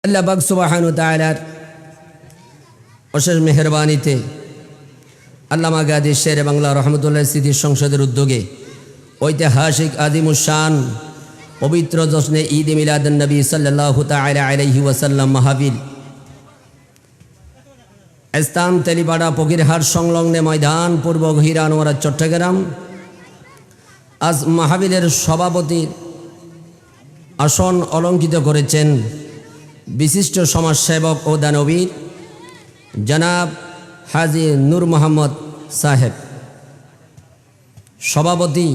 আল্লাহ পাক সুবহানাহু ওয়া তাআলার অশেষ মেহেরবানিতে আল্লামা গাজী শেরে বাংলা রহমতুল্লাহ স্মৃতি সংসদের উদ্যোগে ঐতিহাসিক আদিমুশান পবিত্র জশ্নে ঈদ মিলাদুন নবী সাল্লাল্লাহু তাআলা আলাইহি ওয়াসাল্লাম মাহফিল স্থান তেলিপাড়া ফকিরহাট সংলগ্ন ময়দান পূর্ব গহিরা আনোয়ারা চট্টগ্রাম। আজ মাহফিলের সভাপতির আসন অলঙ্কিত করেছেন বিশিষ্ট সমাজসেবক ও দানবীর জনাব হাজী নূর মোহাম্মদ সাহেব। সভাপতি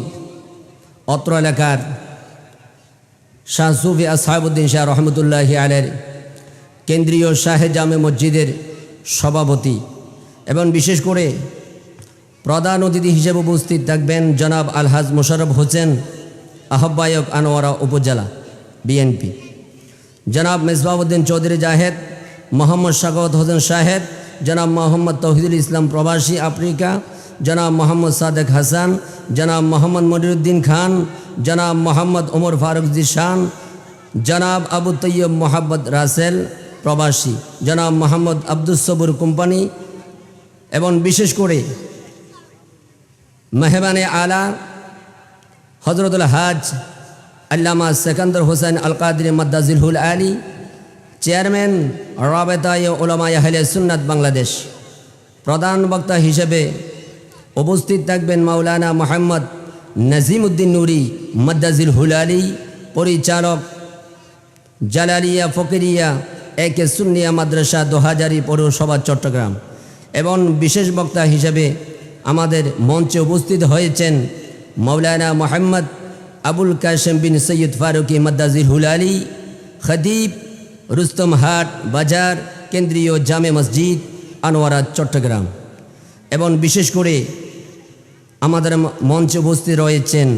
অত্র এলাকার শাহ সুফি আসহাবউদ্দিন শাহ রহমতুল্লাহি আলাইহির কেন্দ্রীয় শাহে জামে মসজিদের সভাপতি এবং বিশেষ করে প্রধান অতিথি হিসেবে উপস্থিত থাকবেন জনাব আলহাজ মোশাররফ হোসেন, আহ্বায়ক আনোয়ারা উপজেলা বিএনপি, জনাব মেজবাউদ্দিন চৌধুরী জাহেদ, মোহাম্মদ শাকাওয়াত হোসেন শাহেদ, জনাব মোহাম্মদ তৌহিদুল ইসলাম প্রবাসী আফ্রিকা, জনাব মোহাম্মদ সাদেক হাসান, জনাব মোহাম্মদ মনিরুদ্দিন খান, জনাব মোহাম্মদ ওমর ফারুক জিশান, জনাব আবু তৈয়ব মোহাম্মদ রাসেল প্রবাসী, জনাব মোহাম্মদ আব্দুস সবুর কোম্পানি এবং বিশেষ করে মেহমানে আলা হজরতুল হাজ আল্লামা সেকান্দর হোসেন আল কাদরি মাদ্দাজিলহুল আলী, চেয়ারম্যান রাবেতায়ে উলামায়ে আহলে সুন্নাত বাংলাদেশ। প্রধান বক্তা হিসেবে উপস্থিত থাকবেন মাওলানা মোহাম্মদ নাজিমউদ্দিন নুরি মাদ্দাজিলহুল আলী, পরিচালক জালালিয়া ফকিরিয়া একে সুন্নিয়া মাদ্রাসা ২০০০ পৌরসভা চট্টগ্রাম। এবং বিশেষ বক্তা হিসেবে আমাদের মঞ্চে উপস্থিত হয়েছেন মাওলানা মোহাম্মদ আবুল কাশেম বিন সৈয়দ ফারুকি মাদ্দাজিলহুল আলী, খতিব রুস্তমহাট বাজার কেন্দ্রীয় জামে মসজিদ আনোয়ারা চট্টগ্রাম। এবং বিশেষ করে আমাদের মঞ্চে উপস্থিত রয়েছেন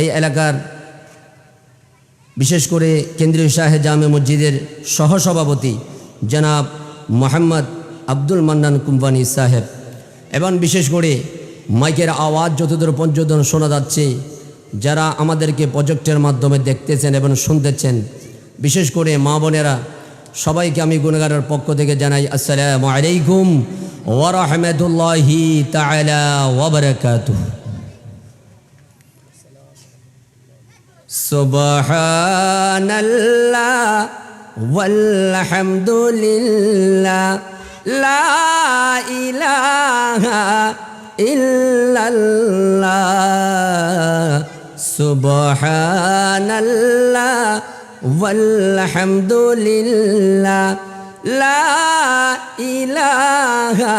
এই এলাকার বিশেষ করে কেন্দ্রীয় শাহে জামে মসজিদের সহসভাপতি জনাব মোহাম্মদ আব্দুল মান্নান কোম্পানি সাহেব। এবং বিশেষ করে মাইকের আওয়াজ যতদূর পর্যন্ত শোনা যাচ্ছে, যারা আমাদেরকে প্রজেক্টের মাধ্যমে দেখতেছেন এবং শুনতেছেন, বিশেষ করে মা বোনেরা, সবাইকে আমি গুণগারের পক্ষ থেকে জানাই আসসালামু আলাইকুম ওয়া রাহমাতুল্লাহি তাআলা ওয়া বারাকাতুহু। সুবহানাল্লাহ ওয়ালহামদুলিল্লাহ লা ইলাহা ইল্লাল্লাহ সুবহানাল্লাহ ওয়ালহামদুলিল্লাহ লা ইলাহা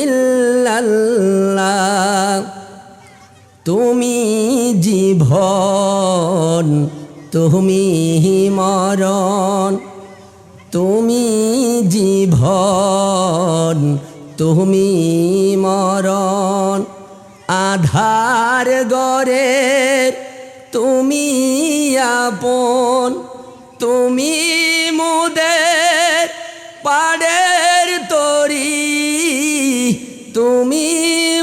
ইল্লাল্লাহ। তুমি জীবন তুমি মরণ, তুমি জীবন তুমি মরণ, আধার গরের তুমি আপন, তুমি মুদের পাড়ের তরি, তুমি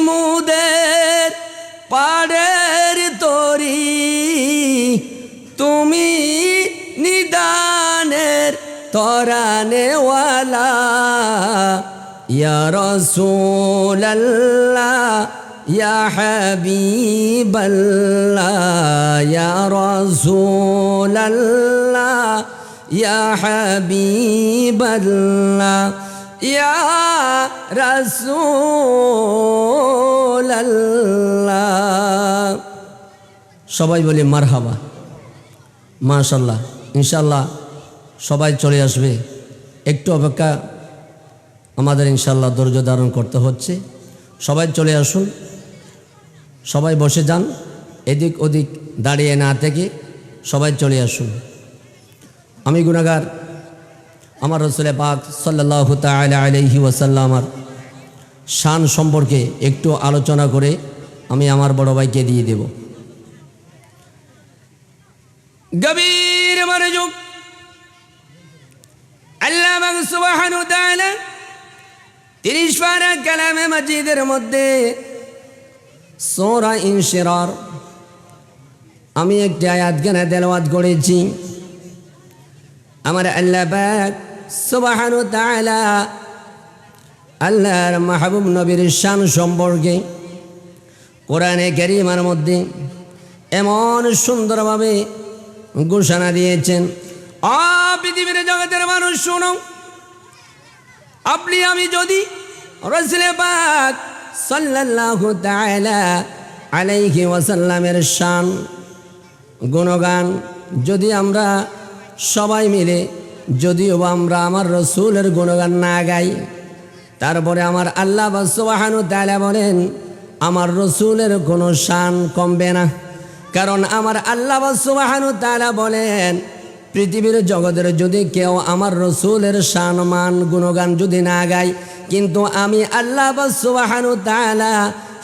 মুদের পাড়ের তরি, তুমি নিদানের তরানেওয়ালা, ইয়া রাসূলাল্লাহ ইয়া হাবিবাল্লাহ, ইয়া রাসূলাল্লাহ ইয়া হাবিবাল্লাহ, ইয়া রাসূলাল্লাহ। সবাই বলি মারহাবা, মাশাআল্লাহ। ইনশাআল্লাহ সবাই চলে আসবে, একটু অপেক্ষা আমাদের ইনশাআল্লাহ ধৈর্য ধারণ করতে হচ্ছে। সবাই চলে আসুন, সবাই বসে যান, এদিক ওদিক দাঁড়িয়ে না থেকে সবাই চলে আসুন। আমি গুনাহগার, আমার রাসূল পাক সাল্লাল্লাহু তাআলা আলাইহি ওয়াসাল্লামের শান সম্পর্কে একটু আলোচনা করে আমি আমার বড় ভাইকে দিয়ে দেব। গভীর মনোযোগ। আল্লাহ পাক সুবহানাহু ওয়া তাআলা ৩০ পারা কালামে মাজিদের মধ্যে সূরা ইনশিরার আমি একটি আয়াত গানে তেলাওয়াত করেছি। আমার আল্লাহ পাক সুবহানাহু ওয়া তাআলা আল্লাহর মাহবুব নবীর শান সম্পর্কে কোরআনে কারীমের মধ্যে এমন সুন্দরভাবে ঘোষণা দিয়েছেন। পৃথিবীর জগতের মানুষ শুনো, আপনি আমি যদি রাসূল পাক সাল্লাল্লাহু তাআলা আলাইহি ওয়াসাল্লামের শান গুণগান যদি আমরা সবাই মিলে যদিও আমরা আমার রসুলের গুণগান না গাই, তারপরে আমার আল্লাহ সুবহানাহু ওয়া তাআলা বলেন আমার রসুলের কোনো শান কমবে না। কারণ আমার আল্লাহ সুবহানাহু ওয়া তাআলা বলেন পৃথিবীর জগতের যদি কেউ আমার রসুলের শান মান গুণগান যদি না গায়, কিন্তু আমি আল্লাহ সুবহানাহু ওয়া তাআলা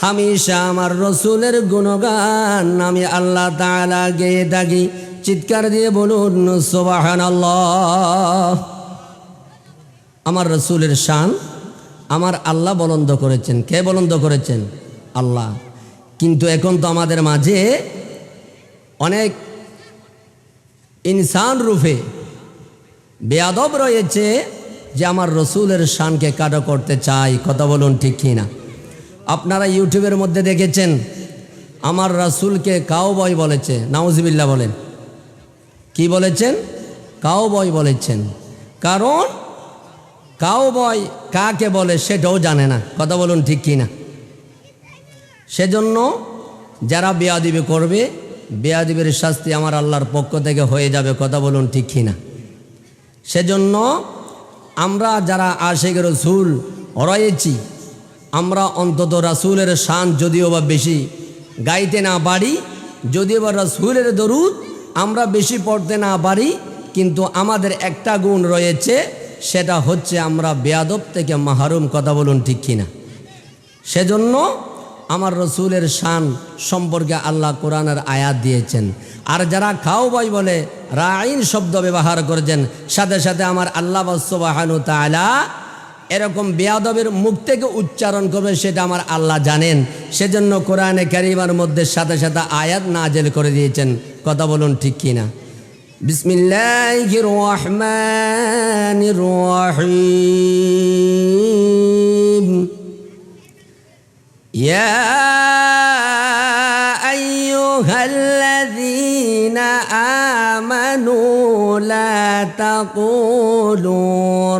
হামেশা আমার রসুলের গুণগান আমি আল্লাহ তাআলা গেয়ে থাকি। চিৎকার দিয়ে বলুন সুবহানাল্লাহ। আমার রসুলের শান আমার আল্লাহ বুলন্দ করেছেন। কে বুলন্দ করেছেন? আল্লাহ। কিন্তু এখন তো আমাদের মাঝে অনেক ইনসান রূপে বেয়াদব রয়েছে যে আমার রসুলের শানকে কাটো করতে চাই। কথা বলুন ঠিক কিনা? আপনারা ইউটিউবের মধ্যে দেখেছেন আমার রাসূলকে কাউবয় বলেছে। নাউজুবিল্লাহ বলেন। কি বলেছেন? কাউবয় বলেছেন। কারণ কাউবয় কাকে বলে সেটাও জানে না। কথা বলুন ঠিক কিনা? সেজন্য যারা বেয়াদবি করবে বেয়াদবির শাস্তি আমার আল্লাহর পক্ষ থেকে হয়ে যাবে। কথা বলুন ঠিক কিনা? সেজন্য আমরা যারা আশিক রাসূল রয়েছি আমরা অন্তত রাসূলের শান যদিও বা বেশি গাইতে না পারি, যদিও বা রাসূলের দরুদ আমরা বেশি পড়তে না পারি, কিন্তু আমাদের একটা গুণ রয়েছে, সেটা হচ্ছে আমরা বেয়াদব থেকে মাহরুম। কথা বলুন ঠিক কিনা? সেজন্য আমার রসুলের শান সম্পর্কে আল্লাহ কোরআনের আয়াত দিয়েছেন। আর যারা কাউবয় বলে রাইন শব্দ ব্যবহার করেছেন, সাথে সাথে আমার আল্লাহ সুবহানাহু ওয়া তাআলা এরকম বেয়াদবের মুখ থেকে উচ্চারণ করবে সেটা আমার আল্লাহ জানেন। সেজন্য কোরআনে কারীমের মধ্যে সাথে সাথে আয়াত নাযিল করে দিয়েছেন। কথা বলুন ঠিক কিনা? বিসমিল্লাহির রহমানির রহিম। ইয়া আইয়ুহাল্লাযীনা আমানু লা তাকুলু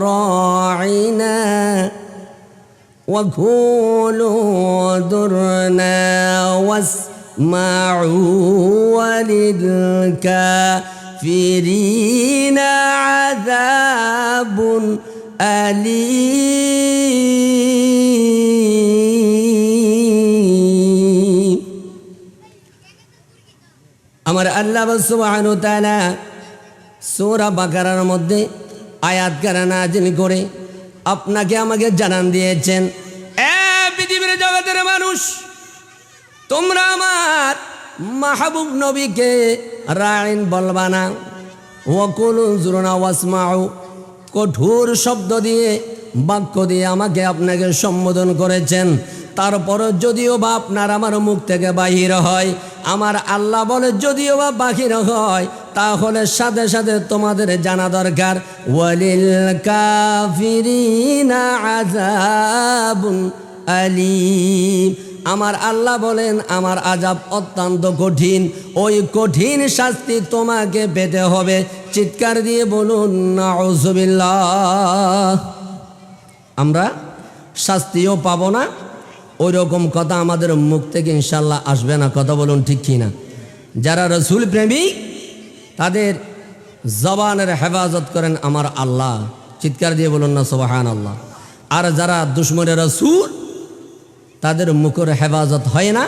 রাঈনা ওয়া কুলু দুরনা ওয়াসমাউ ওয়ালিল কাফিরিনা আযাবুন আলীম। আমার আল্লাহ সুবহানাহু ওয়া তাআলা সূরা বাকারার মধ্যে আয়াত কারা নাযিল করে আপনাকে আমাকে জানান দিয়েছেন, এ পৃথিবীর জগতের মানুষ, তোমরা আমার মাহবুব নবীকে রাইন বলবা না। ওয়াকুলু যুরনা ওয়াসমাউ, কঠোর শব্দ দিয়ে বাক্য দিয়ে আমাকে আপনাকে সম্বোধন করেছেন। তারপর যদিও বা আপনার আমার মুখ থেকে বাহির হয়, আমার আল্লাহ বলে যদিও বা বাহির হয়, তাহলে সাথে সাথে তোমাদের জানা দরকার ওয়ালিল কাফিরিনা আযাবুন আলীম। আমার আল্লাহ বলেন আমার আযাব অত্যন্ত কঠিন, ওই কঠিন শাস্তি তোমাকে পেতে হবে। চিৎকার দিয়ে বলুন নাউযুবিল্লাহ। আমরা শাস্তিও পাবো না, ওই রকম কথা আমাদের মুখ থেকে ইনশাল্লাহ আসবে না। কথা বলুন ঠিক কিনা? যারা রসুল প্রেমিক তাদের জবানের হেফাজত করেন আমার আল্লাহ। চিৎকার দিয়ে বলুন না সুবহানাল্লাহ। আর যারা দুশমনের রসুল তাদের মুখের হেফাজত হয় না,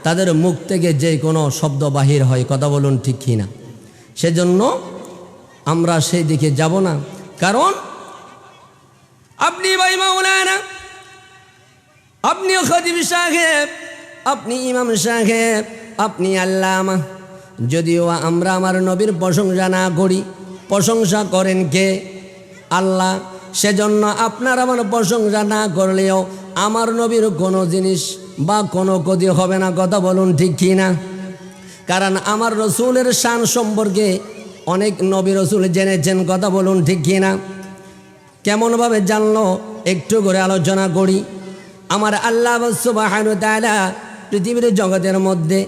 তাদের মুখ থেকে যে কোনো শব্দ বাহির হয়। কথা বলুন ঠিক কিনা? সেজন্য আমরা সেই দিকে যাব না। কারণ আপনি ভাই মাওলানা, আপনি খতিব সাহেব, আপনি ইমাম সাহেব, আপনি আল্লামা, যদিও আমরা আমার নবীর প্রশংসা না করি, প্রশংসা করেন কে? আল্লাহ। সেজন্য আপনার আমার প্রশংসা না করলেও আমার নবীর কোনো জিনিস বা কোনো ক্ষতি হবে না। কথা বলুন ঠিক কিনা? কারণ আমার রসুলের শান সম্পর্কে অনেক নবী রাসূল জেনেছেন, কথা বলুন ঠিক কিনা? কেমনভাবে জানলো একটু করে আলোচনা করি। আমার আল্লাহ সুবহানাহু ওয়া তাআলা পৃথিবীর জগতের মধ্যে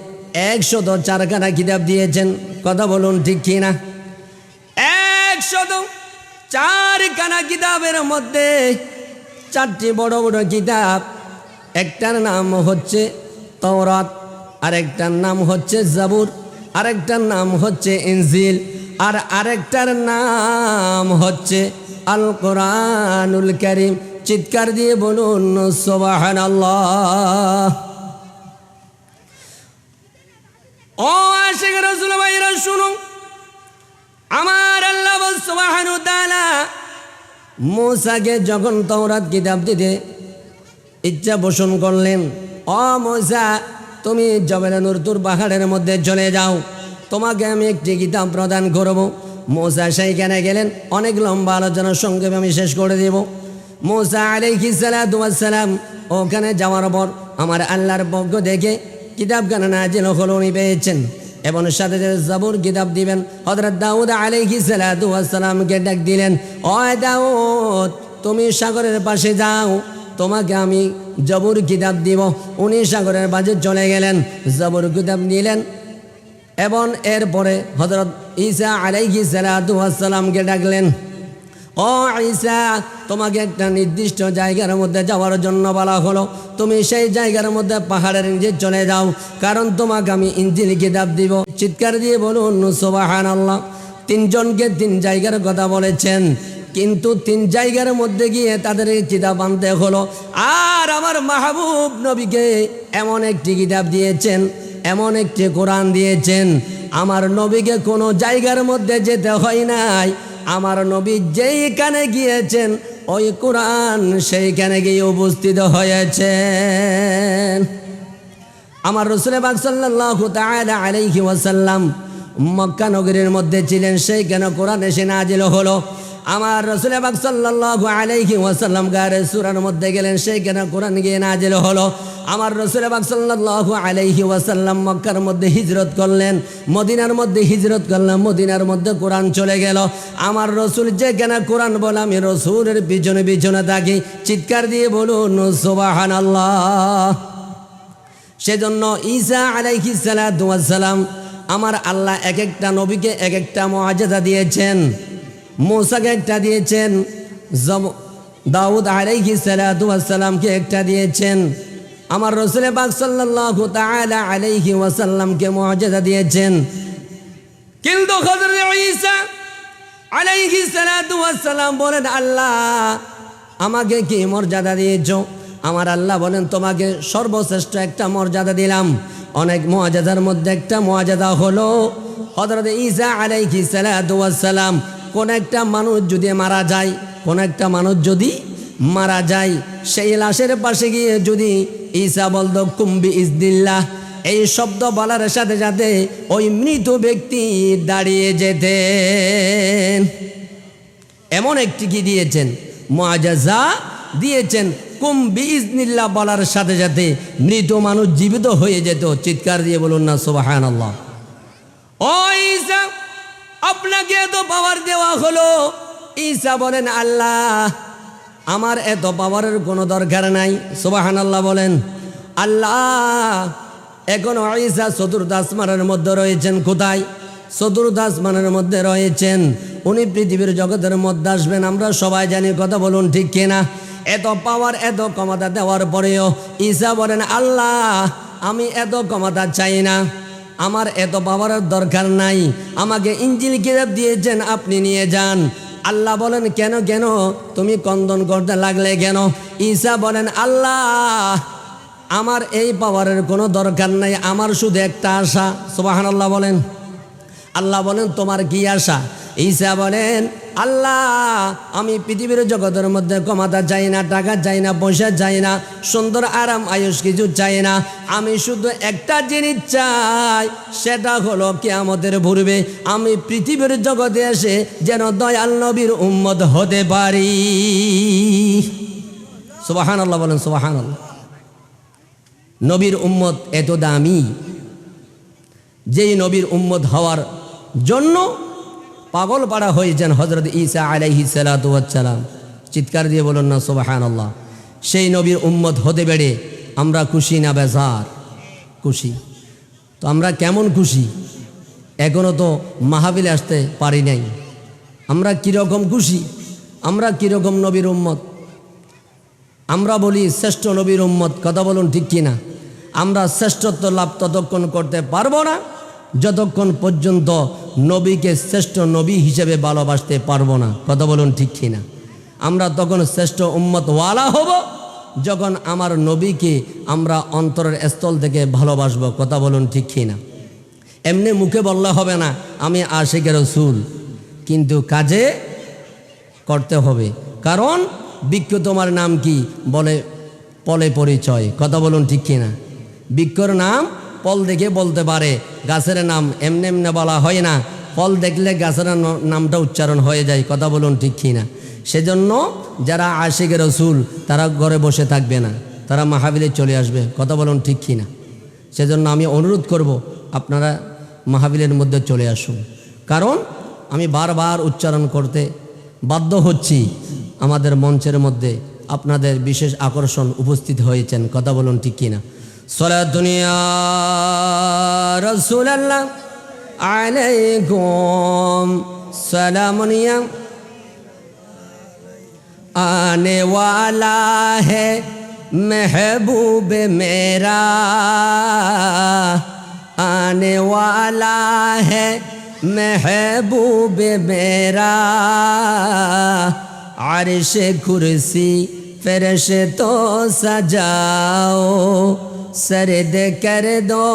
104খানা কিতাব দিয়েছেন, কথা বলুন ঠিক কিনা? 104খানা কিতাবের মধ্যে 4টি বড় বড় কিতাব, একটার নাম হচ্ছে তাওরাত, আরেকটার নাম হচ্ছে জাবুর, আরেকটার নাম হচ্ছে ইনজিল, আর আরেকটার নাম হচ্ছে আল কোরআনুল কারীম। চিৎকার দিয়ে বলুন সুবহানাল্লাহ। ও আশিক রাসূল ভাইরা শুনুন, আমার আল্লাহ সুবহানাহু ওয়া তাআলা মূসাকে যখন তাওরাত কিতাব দিতে ইচ্ছা পোষণ করলেন, ও মূসা তুমি জবেল নূর তুর পাহাড়ের মধ্যে চলে যাও, তোমাকে আমি একটি কিতাব প্রদান করব। মূসা সেইখানে গেলেন, অনেক লম্বা আলোচনার সংক্ষেপে আমি শেষ করে দেব। মূসা আলাইহিস সালাতু ওয়াস সালাম ওখানে যাওয়ার পর আমার আল্লাহর পক্ষ থেকে কিতাবখানা নাজিল হলো, উনি পেয়েছেন, এবং সাথে সাথে জাবুর কিতাব দিবেন। হযরত দাউদ আলাইহিস সালাতু ওয়াস সালামকে ডাক দিলেন, ও দাউদ তুমি সাগরের পাশে যাও, তোমাকে আমি জাবুর কিতাব দিব। উনি সাগরের পাশে চলে গেলেন, জাবুর কিতাব নিলেন, এবং এরপরে হযরত ঈসা আলাইহিস সালাতু ওয়াস সালামকে ডাকলেন, ও ঈসা তোমাকে একটা নির্দিষ্ট জায়গার মধ্যে যাওয়ার জন্য বলা হলো, তুমি সেই জায়গার মধ্যে পাহাড়ের নিচে চলে যাও, কারণ তোমাকে আমি ইনজিল কিতাব দিব। চিৎকার দিয়ে বলুন সুবহানাল্লাহ। 3 জনকে 3 জায়গার কথা বলেছেন, কিন্তু 3 জায়গার মধ্যে গিয়ে তাদের কিতাব আনতে হলো। আর আমার মাহবুব নবীকে এমন একটি কিতাব দিয়েছেন, এমন একটি কোরআন দিয়েছেন, আমার নবীকে কোনো জায়গার মধ্যে যেতে হয় নাই। আমার নবী যেইখানে গিয়েছেন ওই কোরআন সেইখানে গিয়ে উপস্থিত হয়েছেন। আমার রাসূল পাক সাল্লাল্লাহু তাআলা আলাইহি ওয়াসাল্লাম মক্কা নগরীর মধ্যে ছিলেন, সেইখানে কোরআন এসে নাজিল হলো। আমার রাসূল পাক সাল্লাল্লাহু আলাইহি ওয়াসাল্লাম গারে সূরার মধ্যে গেলেন, সেইখানে কোরআন গিয়ে নাজিল হলো। আমার রাসূল পাক সাল্লাল্লাহু আলাইহি ওয়াসাল্লাম মক্কার মধ্যে হিজরত করলেন, মদিনার মধ্যে হিজরত করলেন, মদিনার মধ্যে কোরআন চলে গেল। আমার রাসূল যেখানে কোরআন বলে আমি রাসূলের পিছনে পিছনে থাকি। চিৎকার দিয়ে বলুন সুবহানাল্লাহ। সেজন্য ঈসা আলাইহিস সালাতু ওয়াস সালাম আমার আল্লাহ এক একটা নবীকে এক একটা মুআজিজা দিয়েছেন। মূসাকে একটা দিয়েছেন, দাউদ আলাইহিস সালাতু ওয়াস সালামকে একটা দিয়েছেন, আমার রাসূল পাক সাল্লাল্লাহু তাআলা আলাইহি ওয়াসাল্লামকে মুআজিজা দিয়েছেন। কিন্তু হযরত ঈসা আলাইহিস সালাতু ওয়াস সালাম বলেন, আল্লাহ আমাকে কি মর্যাদা দিয়েছো? আমার আল্লাহ বলেন, তোমাকে সর্বশ্রেষ্ঠ একটা মর্যাদা দিলাম। অনেক মুআজিজার মধ্যে একটা মুআজিজা হলো হযরত ঈসা আলাইহিস সালাতু ওয়াস সালাম কোন একটা মানুষ যদি মারা যায়, কোন একটা মানুষ যদি মারা যায়, সেই লাশের পাশে গিয়ে যদি ঈসা বলতো কুম্বি ইজদিল্লাহ, এই শব্দ বলার সাথে সাথে ওই মৃত ব্যক্তি দাঁড়িয়ে যেতেন। এমন একটি কি দিয়েছেন, মুআজিজা দিয়েছেন, কুম্বি ইজনিল্লাহ বলার সাথে সাথে মৃত মানুষ জীবিত হয়ে যেত। চিৎকার দিয়ে বলুন না সুবহানাল্লাহ। ও ঈসা আপনাকে এত পাওয়ার দেওয়া হলো। ঈসা বলেন, আল্লাহ আমার এত পাওয়ারের কোনো দরকার নাই। সুবহানাল্লাহ বলেন। আল্লাহ এখনো ঈসা চতুর্থ আসমানের মধ্যে রয়েছেন। কোথায়? চতুর্থ আসমানের মধ্যে রয়েছেন। উনি পৃথিবীর জগতের মধ্যে আসবেন, আমরা সবাই জানি, কথা বলুন ঠিক কিনা? এত পাওয়ার এত ক্ষমতা দেওয়ার পরেও ঈসা বলেন, আল্লাহ আমি এত ক্ষমতা চাই না, আমার এত পাওয়ারের দরকার নাই, আমাকে ইনজিল কিতাব দিয়েছেন, আপনি নিয়ে যান। আল্লাহ বলেন, কেন কেন তুমি কন্দন করতে লাগলে কেন? ঈসা বলেন, আল্লাহ আমার এই পাওয়ারের কোনো দরকার নাই, আমার শুধু একটা আশা। সুবহানাল্লাহ বলেন। আল্লাহ বলেন, তোমার কি আশা? ঈসা বলেন, আল্লাহ আমি পৃথিবীর জগতের মধ্যে ক্ষমতা চাই না, টাকা চাই না, পয়সা চাই না, সুন্দর আরাম আয়ুষ কিছু চাই না, আমি শুধু একটা জিনিস চাই, সেটা হলো কিয়ামতের পূর্বে আমি পৃথিবীর জগতে এসে যেন দয়াল নবীর উম্মত হতে পারি। সুবহানাল্লাহ বলেন। সুবহানাল্লাহ। নবীর উম্মত এত দামি, যেই নবীর উম্মত হওয়ার জন্য পাগল পাড়া হয়েছেন হজরত ঈসা আলাইহিস সালাতু ওয়াস সালাম। চিৎকার দিয়ে বলুন না সুবহানাল্লাহ। সেই নবীর উম্মত হতে পেরে আমরা খুশি না বেজার? খুশি। তো আমরা কেমন খুশি? এখনও তো মাহফিলে আসতে পারি নাই। আমরা কীরকম খুশি? আমরা কীরকম নবীর উম্মত? আমরা বলি শ্রেষ্ঠ নবীর উম্মত, কথা বলুন ঠিক কিনা? আমরা শ্রেষ্ঠত্ব লাভ ততক্ষণ করতে পারবো না যতক্ষণ পর্যন্ত নবীকে শ্রেষ্ঠ নবী হিসেবে ভালোবাসতে পারবো না, কথা বলুন ঠিক কিনা? আমরা তখন শ্রেষ্ঠ উম্মত ওয়ালা হব যখন আমার নবীকে আমরা অন্তরের স্থল থেকে ভালোবাসবো, কথা বলুন ঠিক কিনা? এমনি মুখে বললে হবে না আমি আশিকের রাসূল, কিন্তু কাজে করতে হবে। কারণ বৃক্ষ তোমার নাম কি বলে পলে পরিচয়, কথা বলুন ঠিক কিনা? বৃক্ষর নাম ফল দেখে বলতে পারে, গাছের নাম এমনি এমনি বলা হয় না, ফল দেখলে গাছের নামটা উচ্চারণ হয়ে যায়, কথা বলুন ঠিক কিনা? সেজন্য যারা আশিকে রাসূল তারা ঘরে বসে থাকবে না, তারা মাহফিলে চলে আসবে, কথা বলুন ঠিক কিনা? সেজন্য আমি অনুরোধ করব আপনারা মাহফিলের মধ্যে চলে আসুন। কারণ আমি বারবার উচ্চারণ করতে বাধ্য হচ্ছি, আমাদের মঞ্চের মধ্যে আপনাদের বিশেষ আকর্ষণ উপস্থিত হয়েছেন, কথা বলুন ঠিক কিনা? সালাতুন ইয়া রাসূলুল্লাহ আলাইকুম সালামুন ইয়া आने वाला है महबूब मेरा, आने वाला है महबूब मेरा, अर्श कुर्सी फरिश्तों सजाओ, सर्द कर दो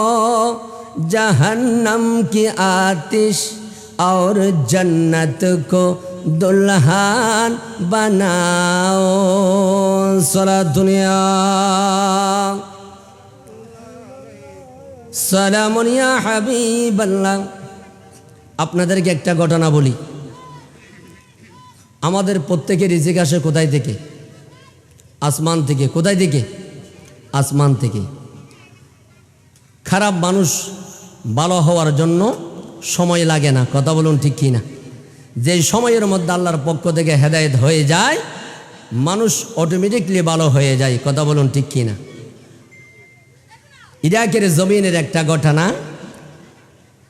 जहन्नम की आतिश और जन्नत को दुल्हन बनाओ। सलातुन या সালামুন ইয়া হাবিবাল্লাহ। আপনাদেরকে একটা ঘটনা বলি। আমাদের প্রত্যেকের রিজিক আসে কোথায় থেকে? আসমান থেকে। কোথায় থেকে? আসমান থেকে। খারাপ মানুষ ভালো হওয়ার জন্য সময় লাগে না, কথা বলুন ঠিক কি না? যে সময়ের মধ্যে আল্লাহর পক্ষ থেকে হেদায়েত হয়ে যায় মানুষ অটোমেটিকলি ভালো হয়ে যায়, কথা বলুন ঠিক কি না? ইরাকের জমিনের একটা ঘটনা।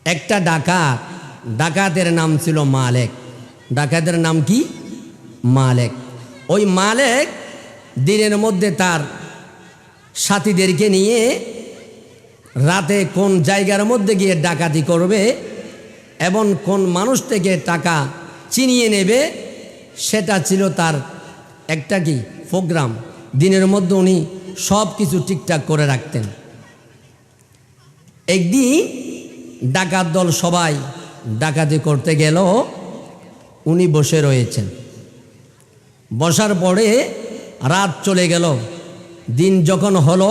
একটা ডাকাতের নাম ছিল মালেক। ডাকাতের নাম কি? মালেক। ওই মালেক দিনের মধ্যে তার সাথীদেরকে নিয়ে রাতে কোন জায়গার মধ্যে গিয়ে ডাকাতি করবে এবং কোন মানুষ থেকে টাকা ছিনিয়ে নেবে সেটা ছিল তার একটা কি প্রোগ্রাম। দিনের মধ্যে উনি সব কিছু ঠিকঠাক করে রাখতেন। একদিন ডাকাত দল সবাই ডাকাতি করতে গেল, উনি বসে রয়েছেন। বসার পরে রাত চলে গেল। দিন যখন হলো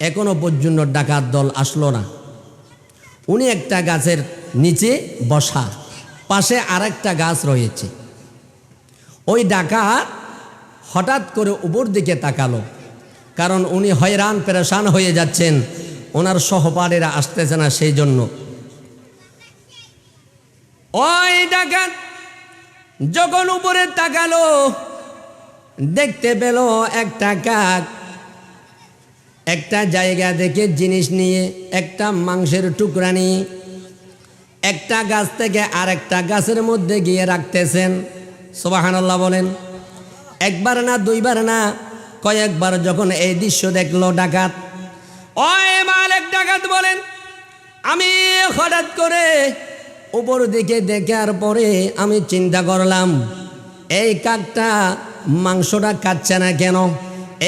এখনো পর্যন্ত ডাকাত দল আসলো না। উনি একটা গাছের নিচে বসা, পাশে আরেকটা গাছ রয়েছে। ওই ডাকাত হঠাৎ করে উপর দিকে তাকালো, কারণ উনি হয়রান পেরেশান হয়ে যাচ্ছেন, ওনার সহপাঠীরা আসতেছে না, সেই জন্য। ওই ডাকাত যখন উপরে তাকালো দেখতে পেল একটা কাক একটা জায়গা থেকে জিনিস নিয়ে, একটা মাংসের টুকরা নিয়ে একটা গাছ থেকে আরেকটা গাছের মধ্যে গিয়ে রাখতেছেন। সুবহানাল্লাহ বলেন। একবার না দুইবার না কয়েকবার যখন এই দৃশ্য দেখলো ডাকাত, ওই মালিক ডাকাত বলেন, আমি হঠাৎ করে উপর দিকে দেখার পরে আমি চিন্তা করলাম এই কাকটা মাংসটা খাচ্ছে না কেন,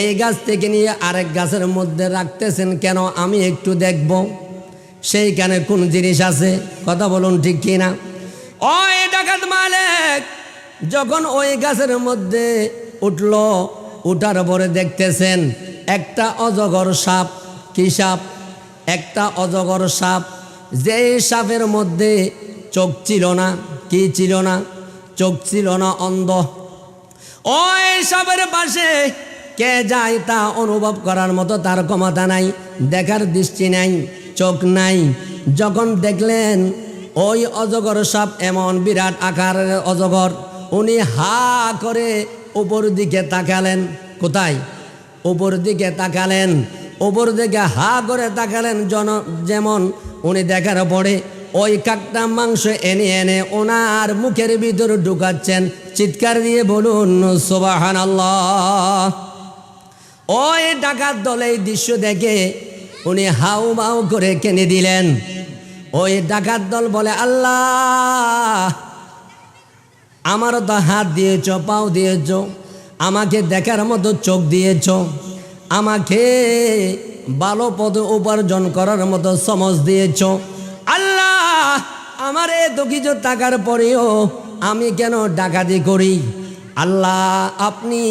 এই গাছ থেকে নিয়ে আরেক গাছের মধ্যে রাখতেছেন কেন, আমি একটু দেখব সেইখানে কোন জিনিস আছে, কথা বলুন ঠিক কিনা? ওই ডাকাত মালিক যখন ওই গাছের মধ্যে উঠল, উঠার পরে দেখতেছেন একটা অজগর সাপ। কি সাপ? একটা অজগর সাপ। যে সাপের মধ্যে চোখ ছিল না। কি ছিল না? চোখ ছিল না, অন্ধ। ওই সাপের পাশে কে যায় তা অনুভব করার মতো তার ক্ষমতা নাই, দেখার দৃষ্টি নাই, চোখ নাই। যখন দেখলেন ওই অজগর সাপ এমন বিরাট আকারের অজগর, উনি হা করে উপর দিকে তাকালেন। কোথায়? উপর দিকে তাকালেন। উপর দিকে হা করে তাকালেন যেমন উনি দেখার পরে ওই কাকটা মাংস এনে এনে ওনার মুখের ভিতর ঢুকাচ্ছেন। চিৎকার দিয়ে বলুন সুবহানাল্লাহ। ওই ডাকাত দল এই দৃশ্য দেখে উনি হাউ মাউ করে কেঁদে দিলেন। ওই ডাকাত দল বলে, আল্লাহ, আমারও তো হাত দিয়েছ, পাও দিয়েছ, আমাকে দেখার মতো চোখ দিয়েছ, আমাকে ভালো পদ উপার্জন করার মতো সমজ দিয়েছ। আল্লাহ, আমার এত কিছু টাকার পরেও আমি কেন ডাকাতি করি? আল্লাহ, আপনি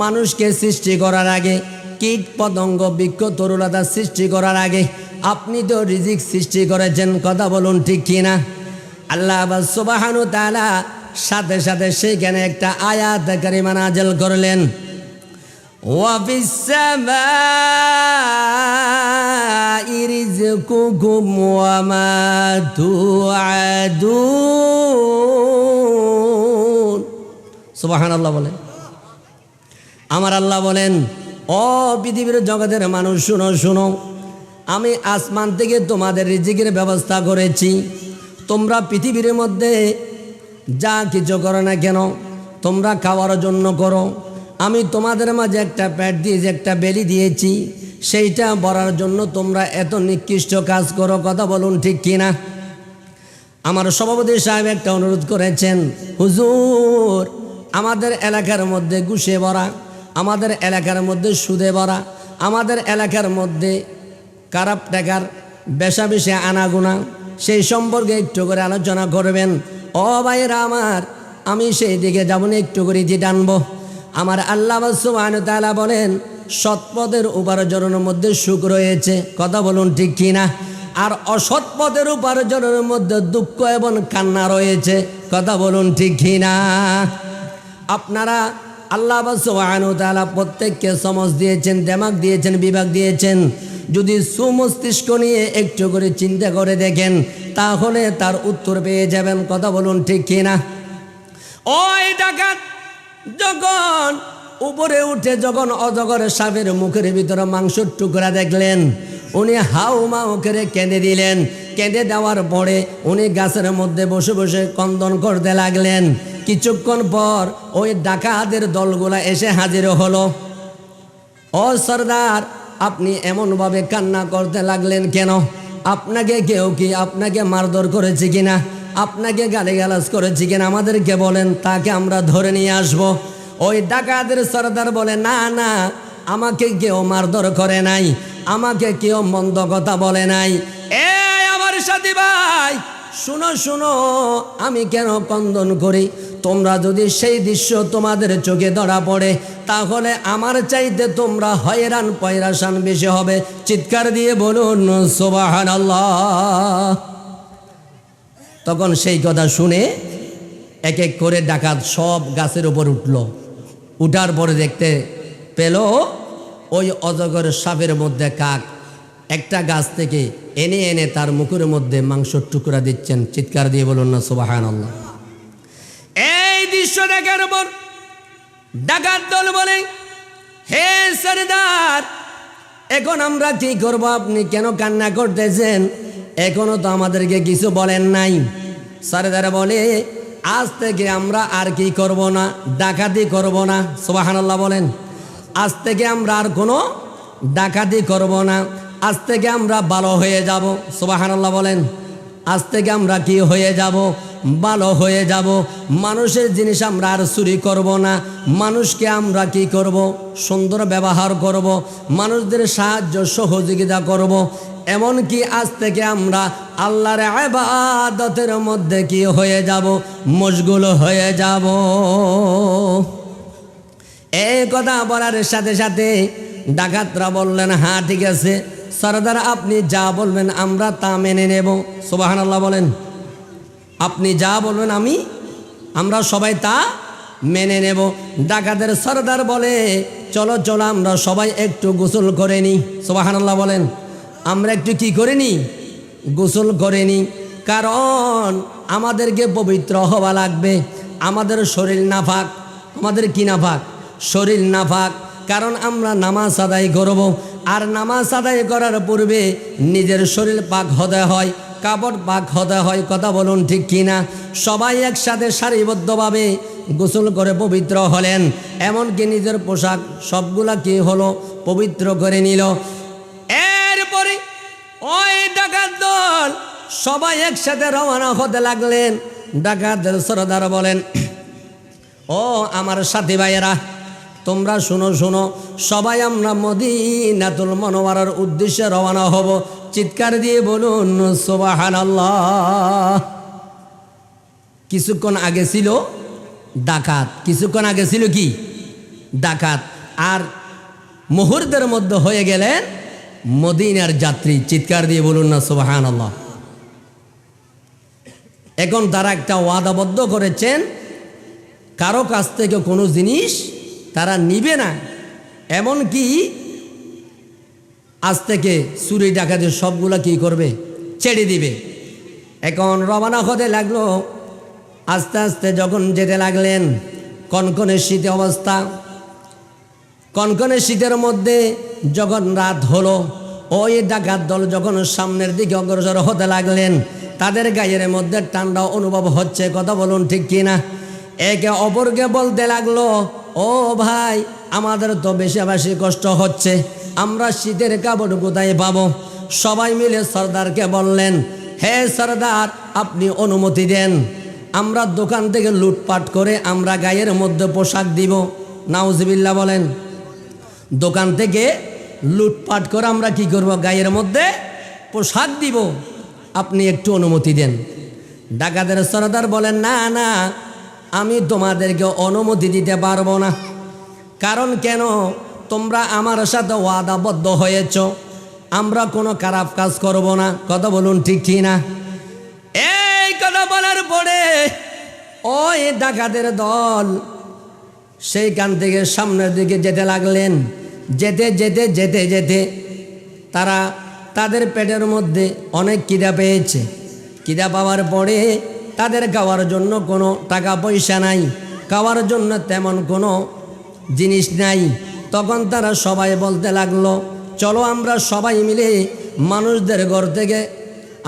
মানুষকে সৃষ্টি করার আগে, কীট পতঙ্গ বৃক্ষ তরুলতা সৃষ্টি করার আগে আপনি তো রিজিক সৃষ্টি করেছেন। কথা বলুন ঠিক কিনা? আল্লাহ সুবহানাহু ওয়া তাআলা সাথে সাথে সেইখানে একটা আয়াত কারিমা নাযিল করলেন, ওয়া ফিস সামাই রিজকুকুম ওয়া মা তুআদুন। সুবহানাল্লাহ বলেন। আমার আল্লাহ বলেন, ও পৃথিবীর জগতের মানুষ, শুনো শুনো, আমি আসমান থেকে তোমাদের রিজিকের ব্যবস্থা করেছি। তোমরা পৃথিবীর মধ্যে যা কিছু করো না কেন, তোমরা খাওয়ার জন্য করো। আমি তোমাদের মাঝে একটা পেট দিয়েছি, একটা বেলি দিয়েছি, সেইটা ভরার জন্য তোমরা এত নিকৃষ্ট কাজ করো। কথা বলুন ঠিক কিনা? আমার সভাপতি সাহেব একটা অনুরোধ করেছেন, হুজুর, আমাদের এলাকার মধ্যে ঘুষে ভরা, আমাদের এলাকার মধ্যে সুদে ভরা, আমাদের এলাকার মধ্যে খারাপ টাকার বেশা বেশি আনাগুনা, সেই সম্পর্কে একটু করে আলোচনা করবেন। ও ভাইরা আমার, আমি সেই দিকে যাব না, একটু করে যে টানবো। আমার আল্লাহ সুবহানাহু ওয়া তাআলা বলেন, সৎ পথের উপার্জনের মধ্যে সুখ রয়েছে। কথা বলুন ঠিক কিনা? আর অসৎ পথের উপার্জনের মধ্যে দুঃখ এবং কান্না রয়েছে। কথা বলুন ঠিক কিনা? আপনারা আল্লাহ সুবহানাহু ওয়া তাআলা প্রত্যেককে সমজ দিয়েছেন, দিমাগ দিয়েছেন, বিভাগ দিয়েছেন। যদি সুমস্তিষ্ক নিয়ে একটু করে চিন্তা করে দেখেন, তাহলে তার উত্তর পেয়ে যাবেন। কথা বলুন ঠিক কিনা? ওই ডাকাত যখন উপরে উঠে যখন অজগর সাপের মুখের ভিতরে মাংসের টুকরা দেখলেন, উনি হাউ মাউ করে কেঁদে দিলেন। কেঁদে দেওয়ার পরে উনি গাছের মধ্যে বসে বসে ক্রন্দন করতে লাগলেন। কিছুক্ষণ পর ওই ডাকাতের দলগুলা এসে হাজির হলো। ও সরদার, আপনি এমনভাবে কান্না করতে লাগলেন কেন? আপনাকে কেউ কি আপনাকে মারধর করেছে কিনা? আপনাকে গালিগালাজ করেছে কিনা? আমাদেরকে বলেন, তাকে আমরা ধরে নিয়ে আসবো। ওই ডাকাতের সরদার বলে, না না, আমাকে কেউ মারধর করে নাই, আমাকে কেউ মন্দ কথা বলে নাই। আমার সাথী ভাই, শুনো শুনো, আমি কেন ক্রন্দন করি? তোমরা যদি সেই দৃশ্য তোমাদের চোখে ধরা পড়ে, তাহলে আমার চাইতে তোমরা হয়রান পয়রাসান বেশি হবে। চিৎকার দিয়ে বলুন সুবহানাল্লাহ। তখন সেই কথা শুনে এক এক করে ডাকাত সব গাছের উপর উঠল। উঠার পরে দেখতে পেল ওই অজগর সাপের মধ্যে কাক একটা গাছ থেকে এনে এনে তার মুখের মধ্যে মাংসের টুকরা দিচ্ছেন। চিৎকার দিয়ে বলুন না সুবহানাল্লাহ। এই দৃশ্য দেখার পর ডাকাত দল বলে, হে সরদার, এখন আমরা কি করব? আপনি কেন কান্না করতেছেন? এখনো তো আমাদেরকে কিছু বলেন নাই। সরদার বলে, আজ থেকে আমরা আর কি করব না, ডাকাতি করব না। সুবহানাল্লাহ বলেন। আজ থেকে আমরা আর কোনো ডাকাতি করব না, আজ থেকে আমরা ভালো হয়ে যাব। সুবহানাল্লাহ বলেন। আজ থেকে আমরা কি হয়ে যাব? ভালো হয়ে যাব। মানুষের জিনিস আমরা আর চুরি করব না, মানুষকে আমরা কি করব? সুন্দর ব্যবহার করব, মানুষদের সাহায্য সহযোগিতা করব। এমনকি আজ থেকে আমরা আল্লাহর ইবাদতের মধ্যে কি হয়ে যাব? মশগুল হয়ে যাব। এই কথা বলার সাথে সাথে ডাকাতরা বললেন, হ্যাঁ ঠিক আছে সরদার, আপনি যা বলবেন আমরা তা মেনে নেব। সুবহানাল্লাহ বলেন। আপনি যা বলবেন আমরা সবাই তা মেনে নেব। ডাকাতের সরদার বলে, চলো চলো আমরা সবাই একটু গোসল করে নিই। সুবহানাল্লাহ বলেন। আমরা একটু কি করে নিই? গোসল করে নিই। কারণ আমাদেরকে পবিত্র হওয়া লাগবে। আমাদের শরীর নাপাক, আমাদের কি নাপাক? শরীর নাপাক। কারণ আমরা নামাজ আদায় করব, আর নামাজ আদায় করার পূর্বে নিজের শরীর পাক হতে হয়, কাপড় পাক হতে হয়। কথা বলুন ঠিক কিনা? সবাই একসাথে সারিবদ্ধভাবে গোসল করে পবিত্র হলেন, এমনকি নিজের পোশাক সবগুলা কি হলো? পবিত্র করে নিল। এরপরে ওই ডাকাত দল সবাই একসাথে রওনা হতে লাগলেন। ডাকাতের সরদার বলেন, ও আমার সাথী ভাইয়েরা, তোমরা শুনো শুনো, সবাই আমরা মদিনাতুল মুনাওয়ারার উদ্দেশ্যে রওনা হব। চিৎকার দিয়ে বলুন সুবহানাল্লাহ। কিছুক্ষণ আগে ছিল ডাকাত, কিছুক্ষণ আগে ছিল কি? ডাকাত। আর মুহূর্তের মধ্যে হয়ে গেলেন মদিনার যাত্রী। চিৎকার দিয়ে বলুন না সুবহানাল্লাহ। এখন তারা একটা ওয়াদাবদ্ধ করেছেন, কারো কাছ থেকে কোনো জিনিস তারা নিবে না, এমনকি আজ থেকে চুরি ডাকাতি সবগুলা কি করবে? ছেড়ে দিবে। এখন রওনা হতে লাগলো। আস্তে আস্তে যখন যেতে লাগলেন, কনকনে শীতে অবস্থা, কনকনে শীতের মধ্যে যখন রাত হলো, ওই ডাকাত দল যখন সামনের দিকে অগ্রসর হতে লাগলেন, তাদের গায়ের মধ্যে ঠান্ডা অনুভব হচ্ছে। কথা বলুন ঠিক কিনা? একে অপরকে বলতে লাগলো, ও ভাই, আমাদের তো বেশি বেশি কষ্ট হচ্ছে, আমরা শীতের কাপড় কোথায় পাবো? সবাই মিলে সর্দারকে বললেন, হে সর্দার, আপনি অনুমতি দেন, আমরা দোকান থেকে লুটপাট করে আমরা গায়ের মধ্যে পোশাক দিব। নাউজুবিল্লাহ বলেন। দোকান থেকে লুটপাট করে আমরা কি করব? গায়ের মধ্যে পোশাক দিব, আপনি একটু অনুমতি দেন। ডাকাতের সর্দার বলেন, না না, আমি তোমাদেরকে অনুমতি দিতে পারবো না। কারণ কেন? তোমরা আমার সাথে ওয়াদাবদ্ধ হয়েছ, আমরা কোনো খারাপ কাজ করব না। কথা বলুন ঠিক কি না? এই কথা বলার পরে ওই ডাকাতের দল সেইখান থেকে সামনের দিকে যেতে লাগলেন। যেতে যেতে যেতে যেতে তারা তাদের পেটের মধ্যে অনেক খিদা পেয়েছে। খিদা পাওয়ার পরে তাদের খাওয়ার জন্য কোনো টাকা পয়সা নাই, খাওয়ার জন্য তেমন কোনো জিনিস নাই। তখন তারা সবাই বলতে লাগলো, চলো আমরা সবাই মিলে মানুষদের ঘর থেকে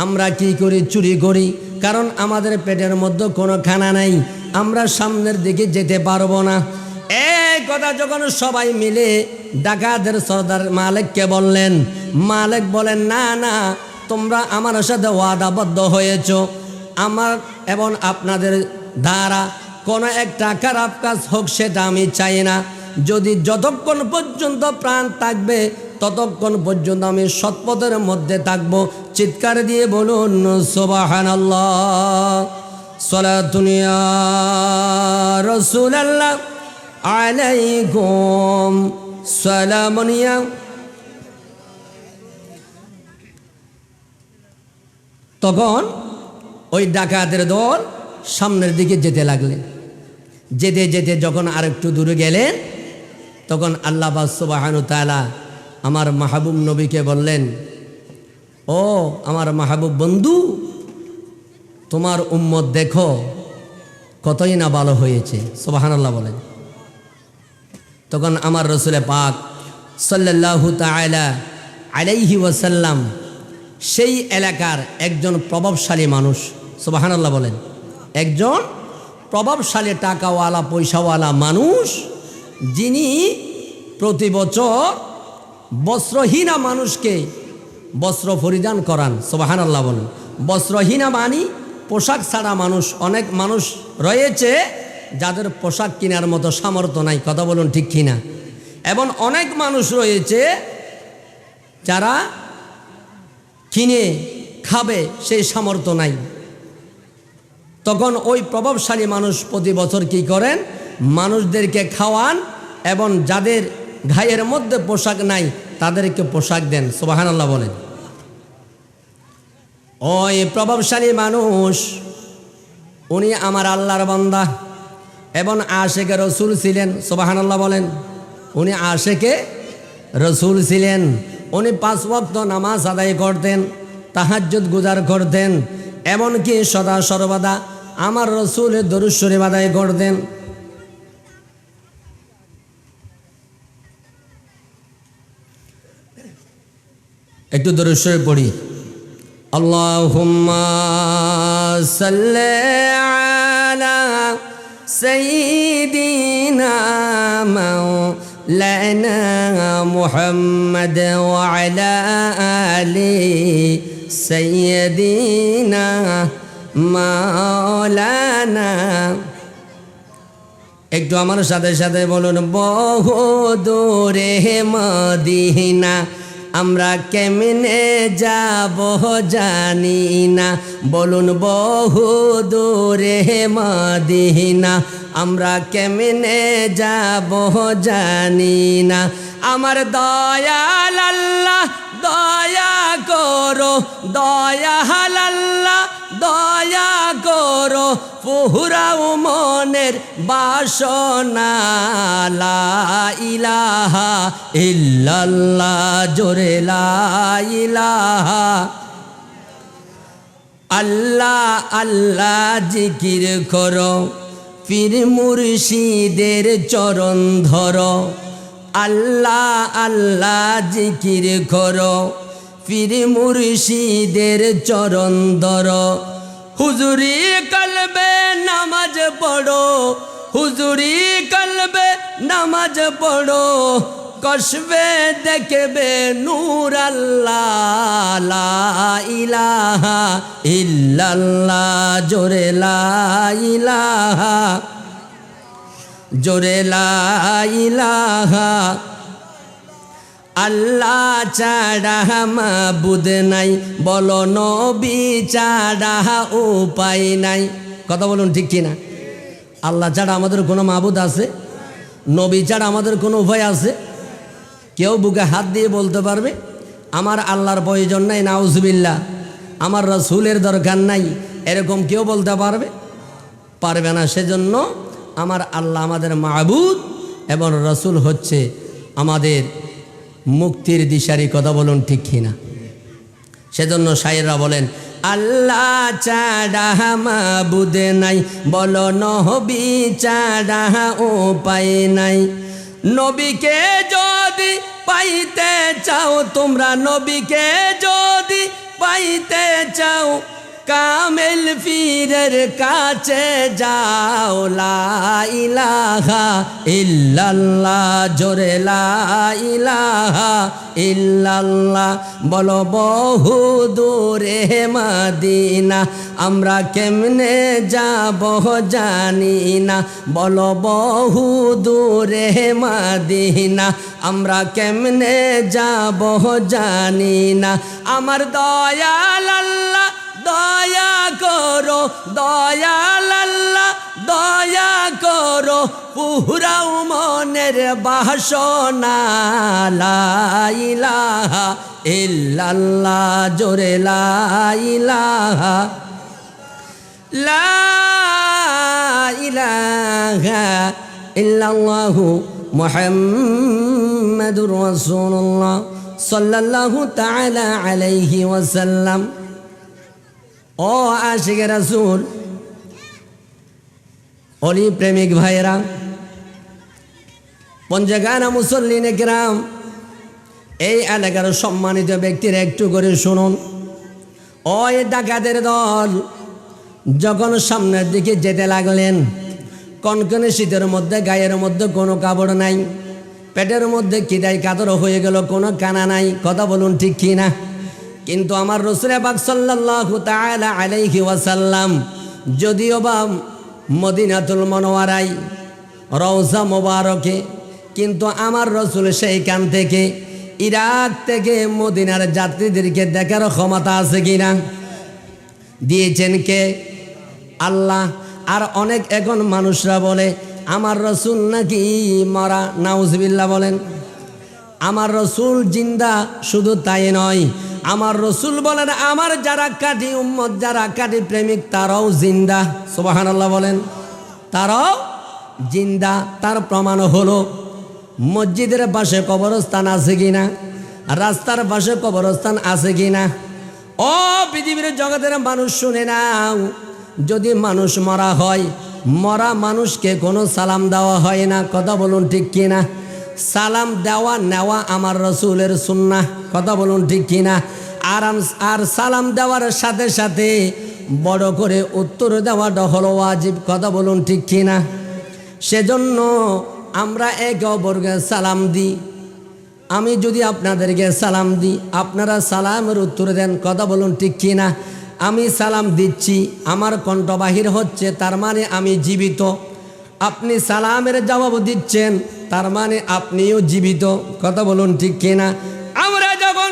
আমরা কি করি? চুরি করি। কারণ আমাদের পেটের মধ্যে কোনো খানা নাই, আমরা সামনের দিকে যেতে পারবো না। এই কথা যখন সবাই মিলে ডাকাতের সর্দার মালিককে বললেন, মালিক বলেন, না না, তোমরা আমার সাথে ওয়াদাবদ্ধ হয়েছ, আমার এবং আপনাদের দ্বারা কোনো একটা খারাপ কাজ হোক সেটা আমি চাই না। যদি যতক্ষণ পর্যন্ত প্রাণ থাকবে ততক্ষণ পর্যন্ত আমি সৎপথের মধ্যে থাকবো। চিৎকার দিয়ে বলুন সুবহানাল্লাহ। সালাতুন ইয়া রাসূলুল্লাহ আলাইকুম সালামুন ইয়া। তখন ওই ডাকাতের দল সামনের দিকে যেতে লাগলেন। যেতে যেতে যখন আরেকটু দূরে গেলেন, তখন আল্লাহ পাক সুবহানাহু তাআলা আমার মাহবুব নবীকে বললেন, ও আমার মাহবুব বন্ধু, তোমার উম্মত দেখো কতই না ভালো হয়েছে। সুবহানাল্লাহ বলেন। তখন আমার রসুল পাক সাল্লাল্লাহু তাআলা আলাইহি ওয়াসাল্লাম সেই এলাকার একজন প্রভাবশালী মানুষ, সুবহানাল্লাহ বলেন, একজন প্রভাবশালী টাকাওয়ালা পয়সাওয়ালা মানুষ, যিনি প্রতি বছর বস্ত্রহীনা মানুষকে বস্ত্র পরিধান করান। সুবহানাল্লাহ বলেন। বস্ত্রহীনা মানি পোশাক ছাড়া মানুষ। অনেক মানুষ রয়েছে যাদের পোশাক কেনার মতো সামর্থ্য নাই। কথা বলুন ঠিক কিনা? এবং অনেক মানুষ রয়েছে যারা কিনে খাবে সেই সামর্থ্য নাই। তখন ওই প্রভাবশালী মানুষ প্রতি বছর কি করেন? মানুষদেরকে খাওয়ান এবং যাদের গায়ের মধ্যে পোশাক নাই তাদেরকে পোশাক দেন। সুবহানাল্লাহ বলেন। ওই প্রভাবশালী মানুষ, উনি আমার আল্লাহর বান্দা এবং আশেকে রসুল ছিলেন। সুবহানাল্লাহ বলেন। উনি আশেকে রসুল ছিলেন। উনি 5 ওয়াক্ত নামাজ আদায় করতেন, তাহাজ্জুদ গুজার করতেন, এমনকি সদা সর্বদা আমার রসুলের দরুদ শরীফ আদায় করতেন। একটু দরুদ শরীফ পড়ি। আল্লাহুম্মা সাল্লি আলা সাইয়্যিদিনা মাওলানা মুহাম্মদ ওয়া আলা আলি সাইয়্যিদিনা মাওলানা। একটু আমার সাথে সাথে বলুন, বহু দূরে মদিনা আমরা কেমনে যাব জানি না। বলুন, বহু দূরে মদিনা আমরা কেমনে যাব জানি না। আমার দয়াল আল্লাহ দয়া করো, দয়াল আল্লাহ দয়া করো, পুরাও মনের বাসনা। লা ইলাহা ইল্লাল্লাহ, জোরে লা ইলাহা। আল্লাহ আল্লাহ জিকির করো, পীর মুর্শিদের চরণ ধরো। আল্লাহ আল্লাহ জিকির করো, পীর মুর্শিদের চরণ ধরো। হুজুরি কলবে নামাজ পড়ো, হুজুরি কলবে নামাজ পড়ো, কসবে দেখবে নূর আল্লাহ। লা ইলাহা ইল্লাল্লাহ, জোরে লা ইলাহা, জোরে লা ইলাহা। আল্লাহ ছাড়া মাবুদ নাই, বলো নবী ছাড়া উপায় নাই। কথা বলুন ঠিক কিনা? আল্লাহ ছাড়া আমাদের কোনো মাবুদ আছে? নবী ছাড়া আমাদের কোনো উপায় আছে? কেউ বুকে হাত দিয়ে বলতে পারবে আমার আল্লাহর প্রয়োজন নাই, নাউজুবিল্লাহ, আমার রসুলের দরকার নাই? এরকম কেউ বলতে পারবে? পারবে না। সেজন্য আমার আল্লাহ আমাদের মাবুদ এবং রসুল হচ্ছে আমাদের মুক্তির দিশারি। কথা বলুন ঠিক কিনা? সেজন্য শায়েররা বলেন, আল্লাহ ছাড়া মাবুদ নাই, বলো নবী ছাড়া উপায় নাই। নবীকে যদি পাইতে চাও তোমরা, নবীকে যদি পাইতে চাও, কামেল পীরের কাছে যাও। লা ইলাহা ইল্লাল্লাহ, জোরে লা ইলাহা ইল্লাল্লাহ। বলো, বহু দূরে মদিনা আমরা কেমনে যাব জানি না। বলো, বহু দূরে মদিনা আমরা কেমনে যাব জানি না। আমার দয়াল আল্লাহ দয়া করো, দয়াল আল্লাহ দয়া করো, পুরাও মনের বাসনা। লা ইলাহা ইল্লাল্লাহ, জোরে লা ইলাহা, লা ইলাহা ইল্লাল্লাহু মুহাম্মাদুর রাসূলুল্লাহ সাল্লাল্লাহু তাআলা আলাইহি ওয়াসাল্লাম। ও আশিকে রাসূল, অলি প্রেমিক ভাইরা, পঞ্জগানা মুসল্লিন কিরাম, এই এলাকার সম্মানিত ব্যক্তিরা একটু করে শুনুন। ওই ডাকাতের দল যখন সামনের দিকে যেতে লাগলেন, কনকনে শীতের মধ্যে গায়ের মধ্যে কোনো কাপড় নাই, পেটের মধ্যে খিদায় কাতর হয়ে গেল, কোনো কানা নাই। কথা বলুন ঠিক কি না? কিন্তু আমার রাসূল পাক সাল্লাল্লাহু তাআলা আলাইহি ওয়াসাল্লাম যদিও বা মদিনাতুল মুনাওয়ারায় রওজা মোবারকে, কিন্তু আমার রাসূল সেইখান থেকে ইরাক থেকে মদিনার যাত্রীদেরকে দেখার ক্ষমতা আছে কিনা? দিয়েছেন কে? আল্লাহ। আর অনেক এখন মানুষরা বলে আমার রাসূল নাকি মরা, নাউজুবিল্লাহ বলেন। আমার রাসূল জিন্দা, শুধু তাই নয়, আমার রাসূল বলেন আমার যারা কাঠি উম্মত, যারা কাঠি প্রেমিক, তারাও জিন্দা। সুবহানাল্লাহ বলেন, তারাও জিন্দা। তার প্রমাণ হলো মসজিদের পাশে কবরস্থান আছে কিনা, রাস্তার পাশে কবরস্থান আছে কিনা, ও পৃথিবীর জগতের মানুষ শুনে নাও, যদি মানুষ মরা হয়, মরা মানুষকে কোনো সালাম দেওয়া হয় না। কথা বলুন ঠিক কিনা? সালাম দেওয়া নেওয়া আমার রসুলের সুন্নাহ। কথা বলুন ঠিক কিনা? আর সালাম দেওয়ার সাথে সাথে বড় করে উত্তর দেওয়াটা হলো ওয়াজিব। কথা বলুন ঠিক কিনা? সেজন্য আমরা একে অপরকে সালাম দিই। আমি যদি আপনাদেরকে সালাম দিই, আপনারা সালামের উত্তর দেন। কথা বলুন ঠিক কিনা? আমি সালাম দিচ্ছি, আমার কণ্ঠ বাহির হচ্ছে, তার মানে আমি জীবিত। আপনি সালামের জবাব দিচ্ছেন, তার মানে আপনিও জীবিত। কথা বলুন ঠিক কিনা? আমরা যখন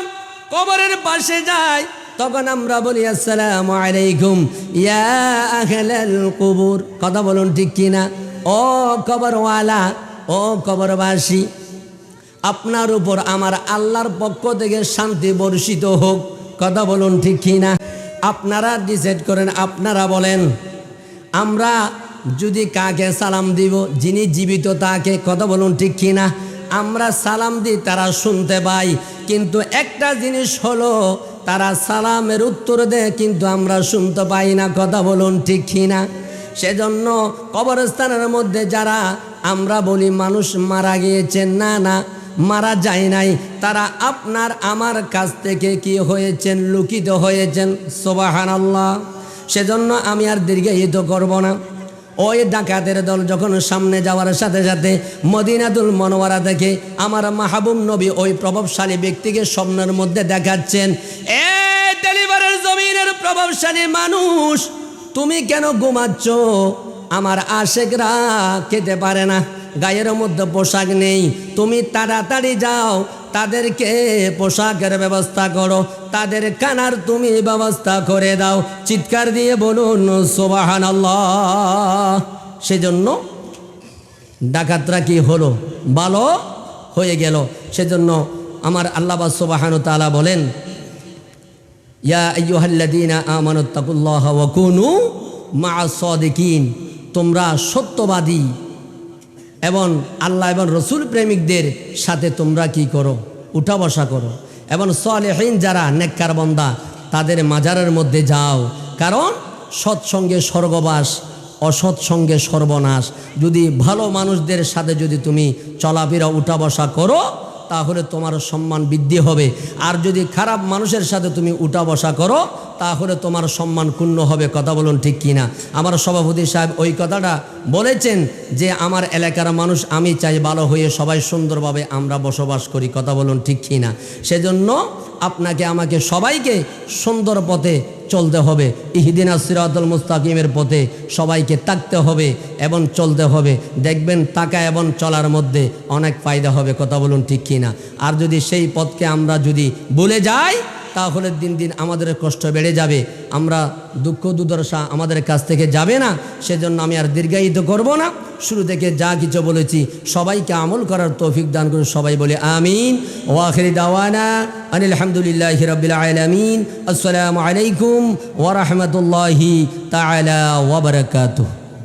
কবরের পাশে যাই তখন আমরা বলি আসসালামু আলাইকুম ইয়া আহলাল কুবুর। কথা বলুন ঠিক কিনা? ও কবরওয়ালা, ও কবরবাসী, আপনার উপর আমার আল্লাহর পক্ষ থেকে শান্তি বর্ষিত হোক। কথা বলুন ঠিক কিনা? আপনারা ডিসাইড করেন, আপনারা বলেন আমরা যদি কাকে সালাম দিব? যিনি জীবিত তাকে। কথা বলুন ঠিক কিনা? আমরা সালাম দিই, তারা শুনতে পাই, কিন্তু একটা জিনিস হলো তারা সালামের উত্তর দেয় কিন্তু আমরা শুনতে পাই না। কথা বলুন ঠিক কিনা? সেজন্য কবরস্থানের মধ্যে যারা আমরা বলি মানুষ মারা গিয়েছে, না না, মারা যায় নাই, তারা আপনার আমার কাছ থেকে কি হয়েছেন? লুকিত হয়েছেন। সুবহানাল্লাহ। সেজন্য আমি আর দীর্ঘায়িত করব না। ওই ডাকাতের দল যখন সামনে যাওয়ার সাথে সাথে মদিনাতুল মুনাওয়ারা থেকে আমার মাহবুব নবী ওই প্রভাবশালী ব্যক্তিকে স্বপ্নের মধ্যে দেখাচ্ছেন, এ ডেলিভারের জমিনের প্রভাবশালী মানুষ, তুমি কেন ঘুমাচ্ছ? আমার আশেকরা খেতে পারে না, গায়ের মধ্যে পোশাক নেই, তুমি তাড়াতাড়ি যাও, তাদেরকে পোশাকের ব্যবস্থা করো, তাদের কানার তুমি ব্যবস্থা করে দাও। চিৎকার দিয়ে বলুন সুবহানাল্লাহ। সেজন্য ডাকাতরা কি হলো? ভালো হয়ে গেল। সেজন্য আমার আল্লাহ সুবহানাহু ওয়া তাআলা বলেন, ইয়া আইয়ুহাল্লাযীনা আমানুত্তাকুল্লাহা ওয়া কুনু মা'আস সাদিকিন, তোমরা সত্যবাদী এবং আল্লাহ এবং রসুল প্রেমিকদের সাথে তোমরা কি করো? উঠা বসা করো। এবং সালেহীন যারা নেককার বান্দা তাদের মাজারের মধ্যে যাও, কারণ সৎসঙ্গে স্বর্গবাস, অসৎ সঙ্গে সর্বনাশ। যদি ভালো মানুষদের সাথে যদি তুমি চলাফেরা উঠা বসা করো তাহলে তোমার সম্মান বৃদ্ধি হবে, আর যদি খারাপ মানুষের সাথে তুমি উঠা বসা করো তাহলে তোমার সম্মান ক্ষুণ্ণ হবে। কথা বলুন ঠিক কিনা? আমার সভাপতি সাহেব ওই কথাটা বলেছেন যে আমার এলাকার মানুষ আমি চাই ভালো হয়ে সবাই সুন্দরভাবে আমরা বসবাস করি। কথা বলুন ঠিক কিনা? সেজন্য আপনাকে আমাকে সবাইকে সুন্দর পথে চলতে হবে, ইহদিনাস সিরাতাল মুস্তাকিমের পথে সবাইকে তাকতে হবে এবং চলতে হবে। দেখবেন তাকা এবং চলার মধ্যে অনেক ফায়দা হবে। কথা বলুন ঠিক কিনা? আর যদি সেই পথকে আমরা যদি ভুলে যাই তাহলে দিন দিন আমাদের কষ্ট বেড়ে যাবে, আমরা দুঃখ দুর্দশা আমাদের কাছ থেকে যাবে না। সেজন্য আমি আর দীর্ঘায়িত করব না, শুরু থেকে যা কিছু বলেছি সবাইকে আমল করার তৌফিক দান করুন। সবাই বলে আমিন। ওয়া আখিরি দাওয়ানা আনিল হামদুলিল্লাহি রাব্বিল আলামিন। আসসালামু আলাইকুম ওয়া রাহমাতুল্লাহি তাআলা ওয়া বারাকাতুহু।